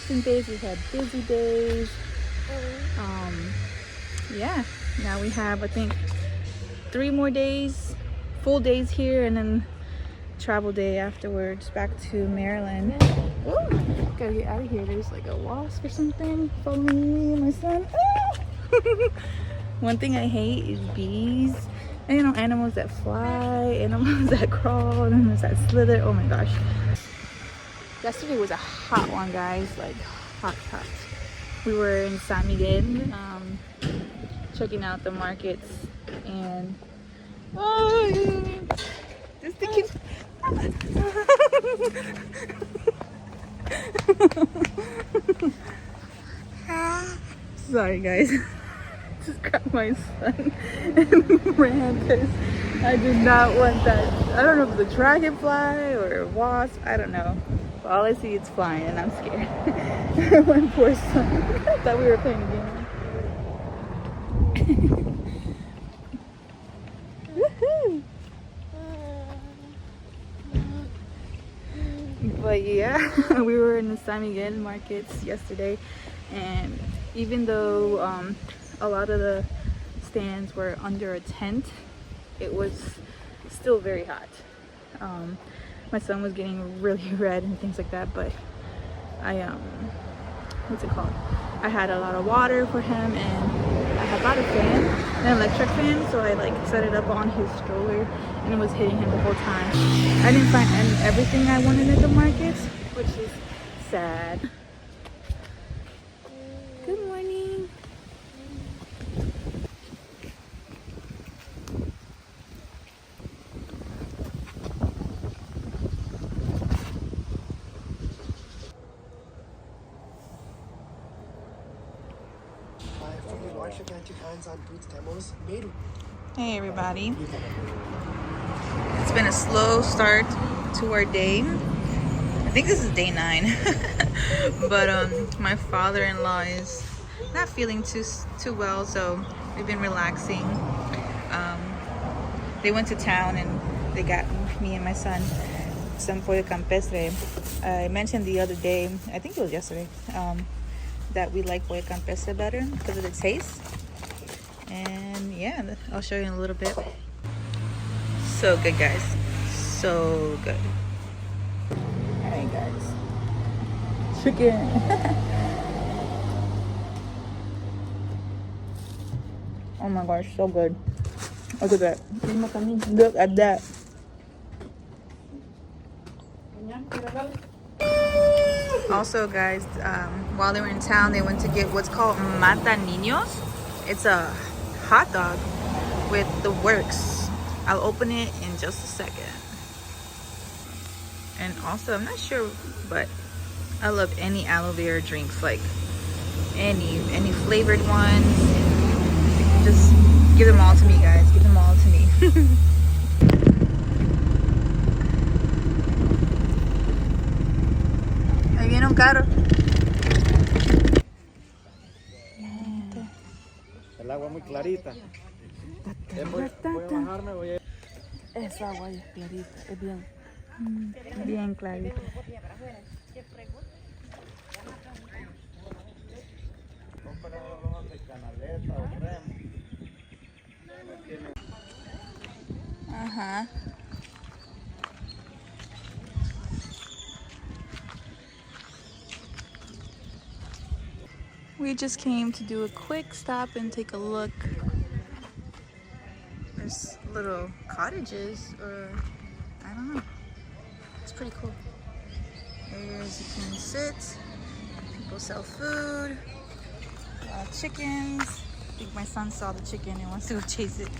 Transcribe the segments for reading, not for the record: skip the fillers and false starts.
relaxing days, we've had busy days. Yeah, now we have, I think, 3 more days, full days here, and then travel day afterwards back to Maryland. Oh, gotta get out of here. There's like a wasp or something following me and my son. Ah! One thing I hate is bees. And, you know, animals that fly, animals that crawl, animals that slither. Oh my gosh. Yesterday was a hot one, guys. Like hot. We were in San Miguel, checking out the markets, and this thing keeps sorry guys. Just grabbed my son and ran because I did not want that. I don't know if it's a dragonfly or a wasp, I don't know, but all I see is flying and I'm scared. My poor son. I thought we were playing a game. But yeah, we were in the San Miguel markets yesterday, and even though a lot of the stands were under a tent, it was still very hot. My son was getting really red and things like that, but I what's it called? I had a lot of water for him, and I had bought a fan, an electric fan, so I like set it up on his stroller, and it was hitting him the whole time. I didn't find everything I wanted at the markets, which is sad. Good morning. Hey everybody. It's been a slow start to our day. I think this is day 9. But my father-in-law is not feeling too well, so we've been relaxing. They went to town and they got me and my son some pollo campestre. I mentioned the other day, I think it was yesterday, that we like pollo campestre better because of the taste. And yeah, I'll show you in a little bit. So good, guys. So good. Alright, guys. Chicken. Oh my gosh, so good. Look at that. Look at that. Also, guys, while they were in town, they went to get what's called Mata Niños. It's a hot dog with the works. I'll open it in just a second. And also, I'm not sure, but I love any aloe vera drinks, like any flavored ones. Just give them all to me, guys. Give them all to me. Ahí viene un carro. El agua muy clarita. Voy a bajarme, voy a... Esa agua es clarita, es bien. Bien clarita. Ajá. We just came to do a quick stop and take a look. There's little cottages, or I don't know. It's pretty cool. Areas you can sit. People sell food. A lot of chickens. I think my son saw the chicken and wants to go chase it.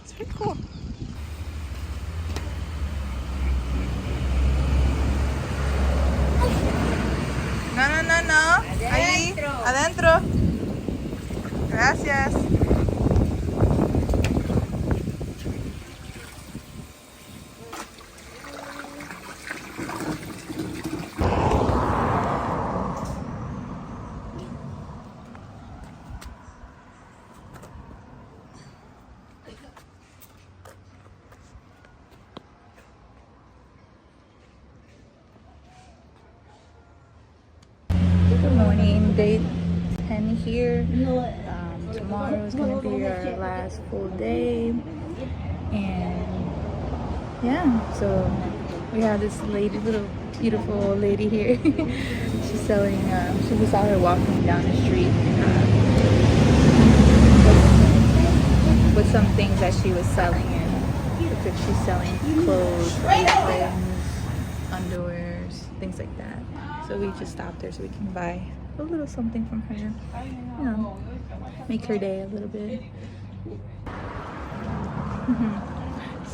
It's pretty cool. No. Ahí, adentro. Gracias. day 10 here. Tomorrow is gonna be our last full day, and yeah, so we have this little beautiful old lady here. She's selling. She just saw her walking down the street with some things that she was selling, and looks like she's selling clothes, aprons, underwears, things like that. So we just stopped there so we can buy a little something from her, you know, make her day a little bit.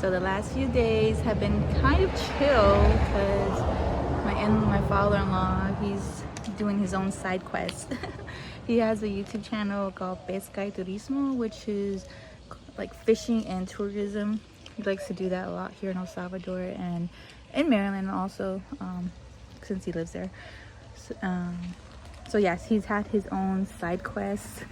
So the last few days have been kind of chill because my father-in-law, he's doing his own side quest. He has a YouTube channel called Pesca y Turismo, which is like fishing and tourism. He likes to do that a lot here in El Salvador and in Maryland also, since he lives there. So yes, he's had his own side quests.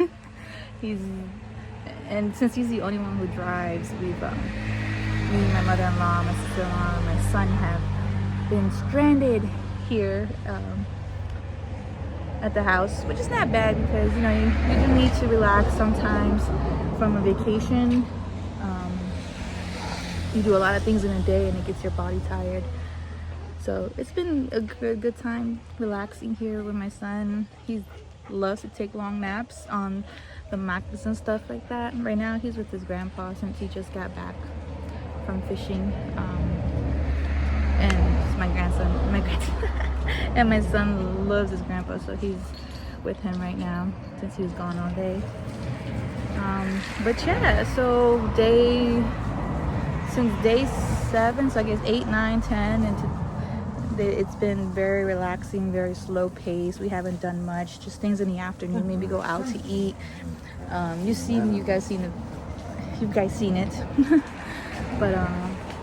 And since he's the only one who drives, we've me, my mother-in-law, my sister-in-law, and my son have been stranded here at the house, which is not bad because you know you do need to relax sometimes from a vacation. You do a lot of things in a day and it gets your body tired. So it's been a good time relaxing here with my son. He loves to take long naps on the macas and stuff like that. Right now he's with his grandpa since he just got back from fishing. And my grandson and my son loves his grandpa, so he's with him right now since he was gone all day. But yeah, so since day 7, so I guess 8, 9, 10, and it's been very relaxing, very slow pace. We haven't done much, just things in the afternoon, maybe go out to eat. You guys seen it. But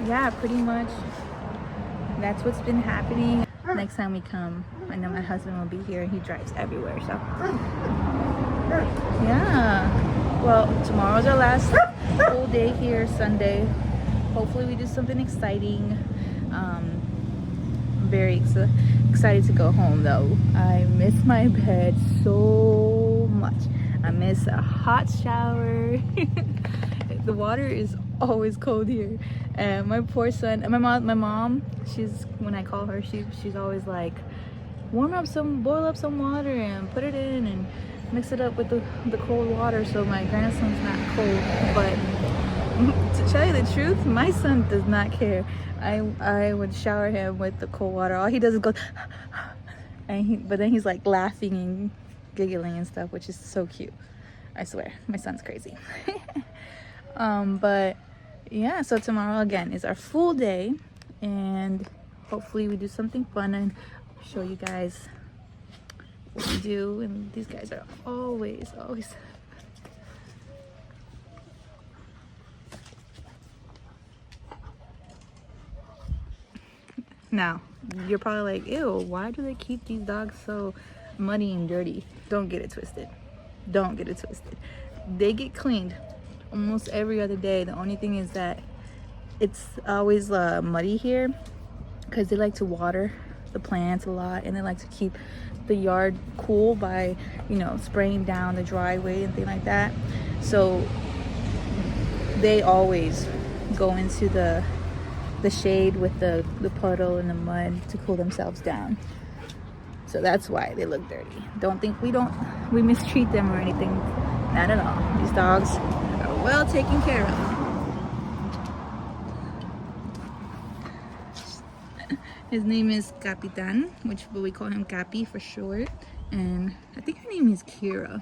yeah, pretty much that's what's been happening. Next time we come, I know my husband will be here and he drives everywhere, so yeah. Well, tomorrow's our last full day here, Sunday. Hopefully we do something exciting. Very excited to go home though. I miss my bed so much. I miss a hot shower. The water is always cold here, and my poor son and my mom, she's, when I call her, she's always like, boil up some water and put it in and mix it up with the cold water so my grandson's not cold. But to tell you the truth, my son does not care. I would shower him with the cold water. All he does is go but then he's like laughing and giggling and stuff, which is so cute. I swear, my son's crazy. But yeah, so tomorrow again is our full day, and hopefully we do something fun and show you guys what we do. And these guys are always now you're probably like, ew, why do they keep these dogs so muddy and dirty? Don't get it twisted. They get cleaned almost every other day. The only thing is that it's always muddy here because they like to water the plants a lot, and they like to keep the yard cool by, you know, spraying down the driveway and things like that. So they always go into the shade with the puddle and the mud to cool themselves down. So that's why they look dirty. Don't think we mistreat them or anything. Not at all. These dogs are well taken care of. His name is Capitan, but we call him Capi for short. And I think her name is Kira.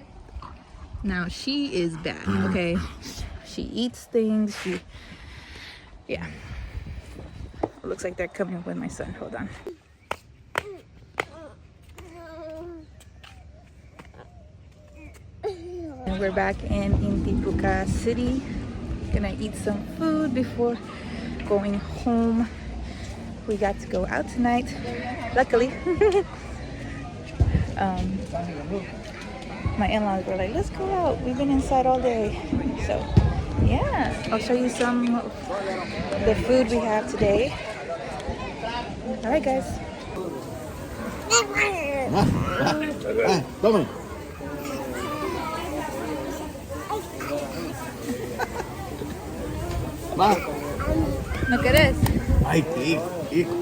Now she is bad, okay? She eats things. Yeah. It looks like they're coming with my son. Hold on. And we're back in Intipuca City. Gonna eat some food before going home. We got to go out tonight, luckily. My in-laws were like, let's go out. We've been inside all day. So yeah, I'll show you some of the food we have today. All right, guys. Tome. Va. ¿No querés? Ay, hijo, hijo.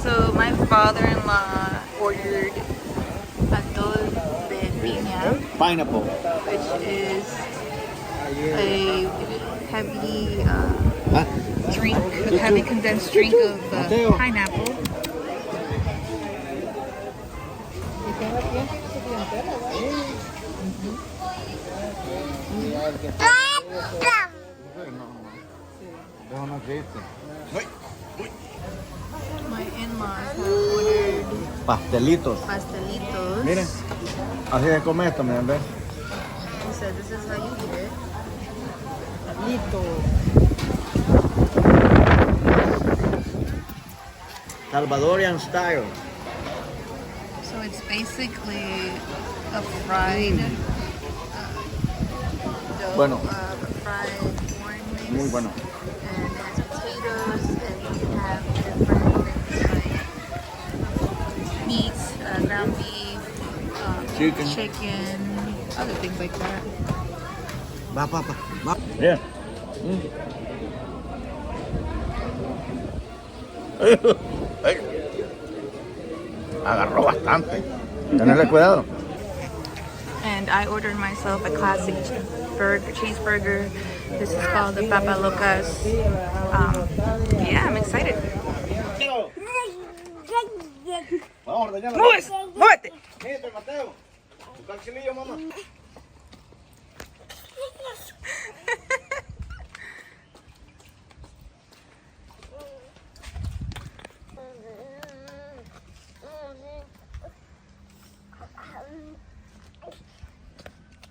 So my father-in-law ordered atol de piña, Pineapple. which is a heavy drink, a heavy condensed drink of pineapple. My in-laws have ordered Pastelitos. pastelitos. Miren, así se come esto, miren, ¿ves? He said this is how you eat it. Salvadorian style. So it's basically a fried dough, Bueno. fried corn mix. Muy bueno. And it has potatoes, and you can have different things like meats, ground beef, chicken, other things like that. Va, papá. Va. Bien. Ay. Agarró bastante. Tenerle cuidado. And I ordered myself a classic cheeseburger. This is called the Papa Locas. Yeah, I'm excited. Vamos a ordeñarla. ¡Muévete! Mírate, Mateo. Busca el chilillo, mamá.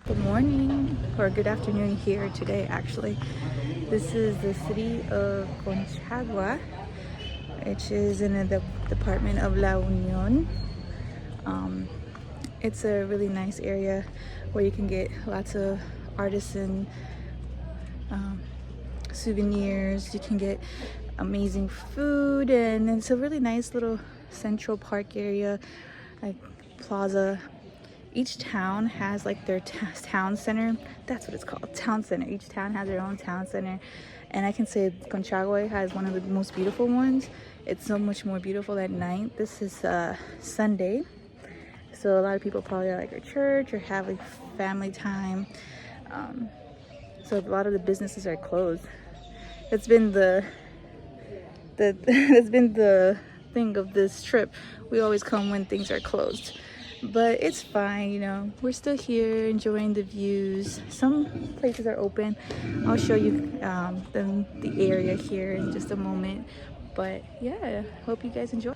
Good morning, or good afternoon here today actually. This is the city of Conchagua, which is in the department of La Union. It's a really nice area where you can get lots of artisan souvenirs. You can get amazing food, and it's a really nice little central park area, like plaza. Each town has like their town center. That's what it's called, town center. Each town has their own town center, and I can say Conchagua has one of the most beautiful ones. It's so much more beautiful at night. This is Sunday, so a lot of people probably are like at church or have like family time. So a lot of the businesses are closed. It's been it's been the thing of this trip. We always come when things are closed. But it's fine, you know, we're still here enjoying the views. Some places are open. I'll show you the area here in just a moment. But yeah, hope you guys enjoy.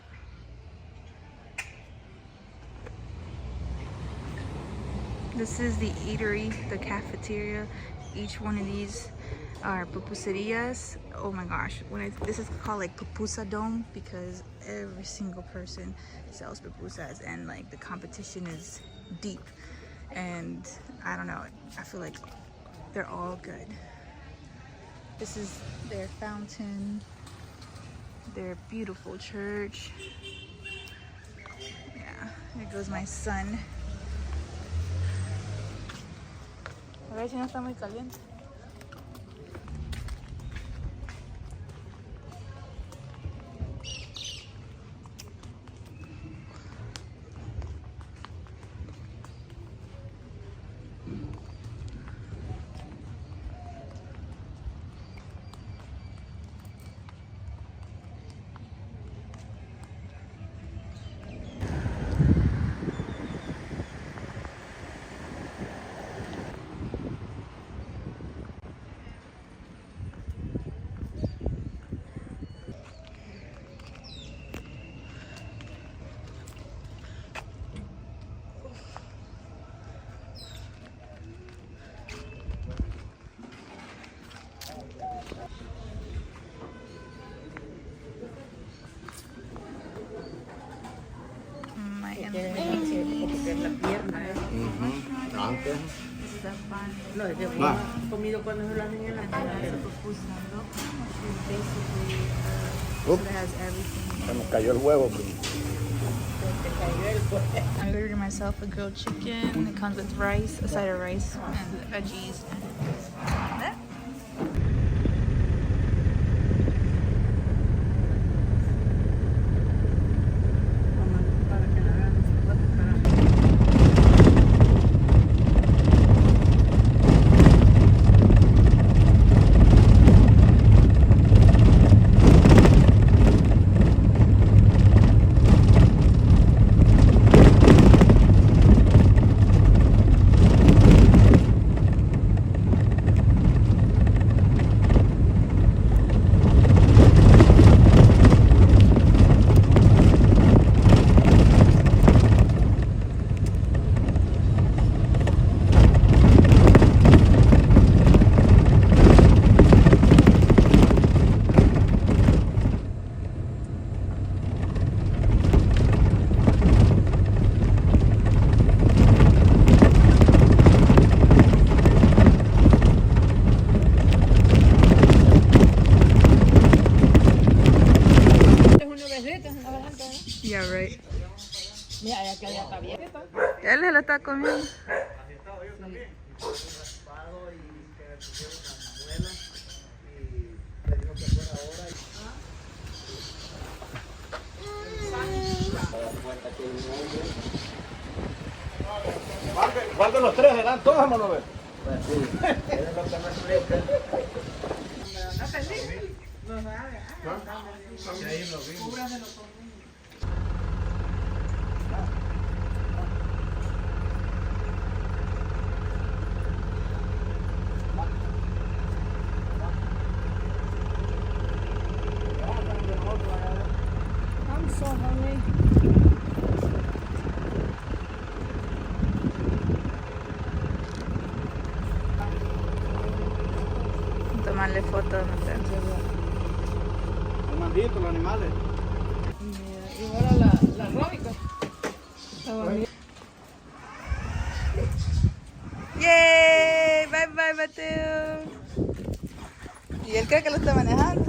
This is the eatery, the cafeteria. Each one of these are pupuserias. Oh my gosh, this is called like pupusa dome because every single person sells pupusas, and like the competition is deep, and I don't know, I feel like they're all good. This is their fountain, their beautiful church. Yeah, there goes my son. A ver si no está muy caliente. Antes. No, es que comido cuando se lo hacen en la casa. Basically So it has everything. Se nos cayó el huevo, primo. I ordered myself a grilled chicken. It comes with rice, a side of rice, and veggies. Yeah, right. Mira, ya que ya está abierto. Él se lo está comiendo. ¿Cuál de los tres eran todos, hermano? I'm so hungry. Tomarle fotos, no sé. Los manditos, los animales. Y ahora la róbica. ¡Yay! Bye bye, Mateo. Y él cree que lo está manejando.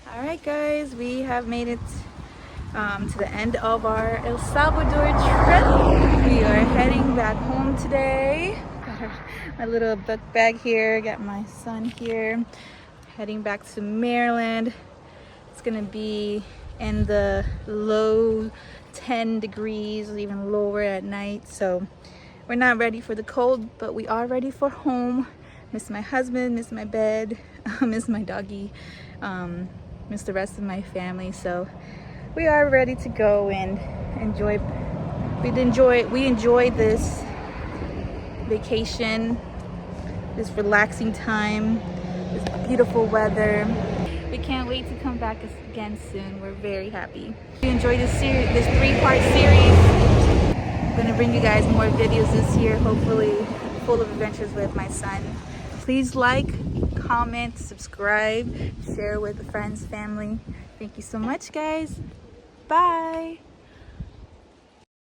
Alright guys, we have made it to the end of our El Salvador trip. We are heading back home today. Got my little book bag here, got my son here. Heading back to Maryland. It's gonna be in the low 10 degrees, even lower at night. So we're not ready for the cold, but we are ready for home. Miss my husband, miss my bed, miss my doggy, miss the rest of my family. So we are ready to go and enjoy. We enjoyed this vacation, this relaxing time, this beautiful weather. We can't wait to come back again soon. We're very happy. We enjoyed this series, this 3-part series. I'm gonna bring you guys more videos this year, hopefully full of adventures with my son. Please like, comment, subscribe, share with friends, family. Thank you so much, guys. Bye.